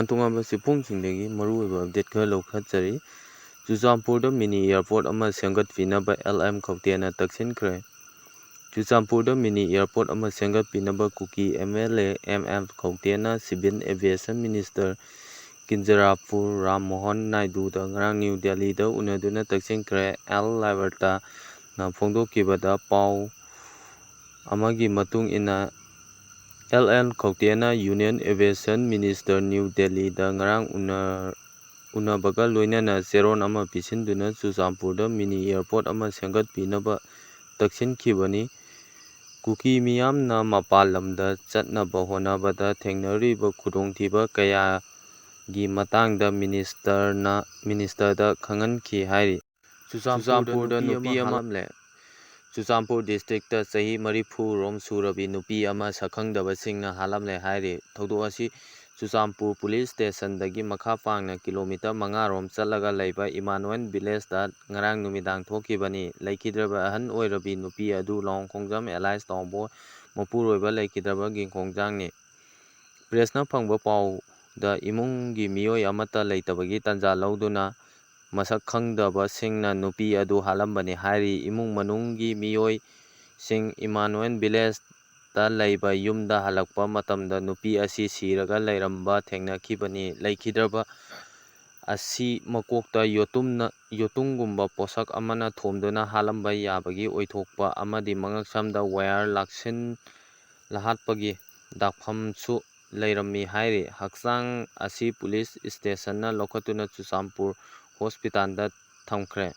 ꯇꯣꯉꯥꯟꯕ ꯁꯤꯐꯨꯡꯁꯤꯡꯗꯒꯤ ꯃꯔꯨꯑꯣꯏꯕ ꯑꯞꯗꯦꯠ ꯈꯔ ꯂꯧꯈꯠꯆꯔꯤ꯫ ꯆꯨꯔꯆꯥꯟꯄꯨꯔꯗ ꯃꯤꯅꯤ ꯏꯌꯥꯔꯄꯣꯔꯠ ꯑꯃ ꯁꯦꯝꯒꯠꯄꯤꯅꯕ LM ꯈꯧꯇꯦꯅ ꯇꯛꯁꯤꯟꯈ꯭ꯔꯦ꯫ ꯆꯨꯔꯆꯥꯟꯄꯨꯔꯗ ꯃꯤꯅꯤ ꯏꯌꯥꯔꯄꯣꯔꯠ ꯑꯃ ꯁꯦꯝꯒꯠꯄꯤꯅꯕ ꯀꯨꯀꯤ MLA MM ꯈꯧꯇꯦꯅ civil aviation minister Kinjarapu Ram Mohan ꯅꯥꯏꯗꯨꯗ ꯉꯔꯥꯡ ꯅ꯭ꯌꯨ ꯗꯦꯜꯂꯤꯗ ꯎꯅꯗꯨꯅ ꯇꯛꯁꯤꯟꯈ꯭ꯔꯦ꯫ ꯑꯦꯜ ꯂꯥꯏꯕꯔꯇꯥꯅ ꯐꯣꯡꯗꯣꯛꯈꯤꯕꯗ ꯄꯥꯎ ꯑꯃꯒꯤ ꯃꯇꯨꯡ ꯏꯟꯅ LM ꯈꯧꯇꯦꯅ ꯌꯨꯅꯤꯌꯟ ꯑꯦꯚꯤꯌꯦꯁꯟ ꯃꯤꯅꯤꯁꯇꯔ ꯅ꯭ꯌꯨ ꯗꯦꯜꯂꯤꯗ ꯉꯔꯥꯡ ꯎꯅꯕꯒ ꯂꯣꯏꯅꯅ ꯆꯦꯔꯣꯜ ꯑꯃ ꯄꯤꯁꯤꯟꯗꯨꯅ ꯆꯨꯔꯆꯥꯟꯄꯨꯔꯗ ꯃꯤꯅꯤ ꯏꯌꯥꯔꯄꯣꯔꯠ ꯑꯃ ꯁꯦꯝꯒꯠꯄꯤꯅꯕ ꯇꯛꯁꯤꯟꯈꯤꯕꯅꯤ꯫ ꯀꯨꯀꯤ ꯃꯤꯌꯥꯝꯅ ꯃꯄꯥꯟ ꯂꯝꯗ ꯆꯠꯅꯕ ꯍꯣꯠꯅꯕꯗ ꯊꯦꯡꯅꯔꯤꯕ ꯈꯨꯗꯣꯡꯊꯤꯕ ꯀꯌꯥꯒꯤ ꯃꯇꯥꯡꯗ ꯃꯤꯅꯤꯁꯇꯔꯗ ꯈꯪꯍꯟꯈꯤ ꯍꯥꯏꯔꯤ꯫ ꯆꯨꯔꯆꯥꯟꯄꯨꯔꯗ ꯅꯨꯄꯤ ꯑꯃ ꯍꯥꯠꯂꯝꯂꯦ꯫ ꯆꯨꯔꯆꯥꯟꯄꯨꯔ ꯗꯤꯁꯇ꯭ꯔꯤꯛꯇ ꯆꯍꯤ 40 ꯁꯨꯔꯕꯤ ꯅꯨꯄꯤ ꯑꯃ ꯁꯛꯈꯪꯗꯕꯁꯤꯡꯅ ꯍꯥꯠꯂꯝꯂꯦ ꯍꯥꯏꯔꯤ꯫ ꯊꯧꯗꯣꯛ ꯑꯁꯤ ꯆꯨꯔꯆꯥꯟꯄꯨꯔ ꯄꯨꯂꯤꯁ ꯁ꯭ꯇꯦꯁꯟꯗꯒꯤ ꯃꯈꯥ ꯄꯥꯡꯅ ꯀꯤꯂꯣꯃꯤꯇꯔ 5 ꯔꯣꯝ ꯆꯠꯂꯒ ꯂꯩꯕ ꯏꯃꯥꯅꯨꯑꯦꯜ ꯚꯤꯂꯦꯖꯗ ꯉꯔꯥꯡ ꯅꯨꯃꯤꯗꯥꯡ ꯊꯣꯛꯈꯤꯕꯅꯤ꯫ ꯂꯩꯈꯤꯗ꯭ꯔꯕ ꯑꯍꯜ ꯑꯣꯏꯔꯕꯤ ꯅꯨꯄꯤ ꯑꯗꯨ ꯂꯋꯥꯡꯈꯣꯡꯖꯝ ꯑꯦꯂꯥꯏꯟꯁ ꯇꯥꯎꯟ ꯃꯄꯨꯔꯣꯏꯕ ꯂꯩꯈꯤꯗ꯭ꯔꯕ ꯒꯤꯡꯈꯣꯡꯖꯥꯡꯅꯤ꯫ ꯄ꯭ꯔꯦꯁꯅ ꯐꯪꯕ ꯄꯥꯎꯗ ꯏꯃꯨꯡꯒꯤ ꯃꯤꯑꯣꯏ ꯑꯃꯠꯇ ꯂꯩꯇꯕꯒꯤ ꯇꯥꯟꯖꯥ ꯂꯧꯗꯨꯅ ꯃꯁꯛ ꯈꯪꯗꯕꯁꯤꯡꯅ ꯅꯨꯄꯤ ꯑꯗꯨ ꯍꯥꯠꯂꯝꯕꯅꯤ ꯍꯥꯏꯔꯤ꯫ ꯏꯃꯨꯡ ꯃꯅꯨꯡꯒꯤ ꯃꯤꯑꯣꯏꯁꯤꯡ ꯏꯃꯥꯅꯨꯑꯦꯜ ꯚꯤꯂꯦꯖꯗ ꯂꯩꯕ ꯌꯨꯝꯗ ꯍꯜꯂꯛꯄ ꯃꯇꯝꯗ ꯅꯨꯄꯤ ꯑꯁꯤ ꯁꯤꯔꯒ ꯂꯩꯔꯝꯕ ꯊꯦꯡꯅꯈꯤꯕꯅꯤ꯫ ꯂꯩꯈꯤꯗ꯭ꯔꯕ ꯑꯁꯤ ꯃꯀꯣꯛꯇ ꯌꯣꯠꯇꯨꯝꯒꯨꯝꯕ ꯄꯣꯠꯁꯛ ꯑꯃꯅ ꯊꯣꯝꯗꯨꯅ ꯍꯥꯠꯂꯝꯕ ꯌꯥꯕꯒꯤ ꯑꯣꯏꯊꯣꯛꯄ ꯑꯃꯗꯤ ꯃꯉꯛꯁꯝꯗ ꯋꯥꯌꯔ ꯂꯥꯛꯁꯤꯜꯍꯠꯄꯒꯤ ꯗꯥꯛꯐꯝꯁꯨ ꯂꯩꯔꯝꯃꯤ ꯍꯥꯏꯔꯤ꯫ ꯍꯛꯆꯥꯡ ꯑꯁꯤ ꯄꯨꯂꯤꯁ ꯁ꯭ꯇꯦꯁꯟꯅ ꯂꯧꯈꯠꯇꯨꯅ ꯆꯨꯔꯆꯥꯟꯄꯨꯔ ꯍꯣꯁꯄꯤꯇꯥꯜꯗ ꯊꯝꯈ꯭ꯔꯦ꯫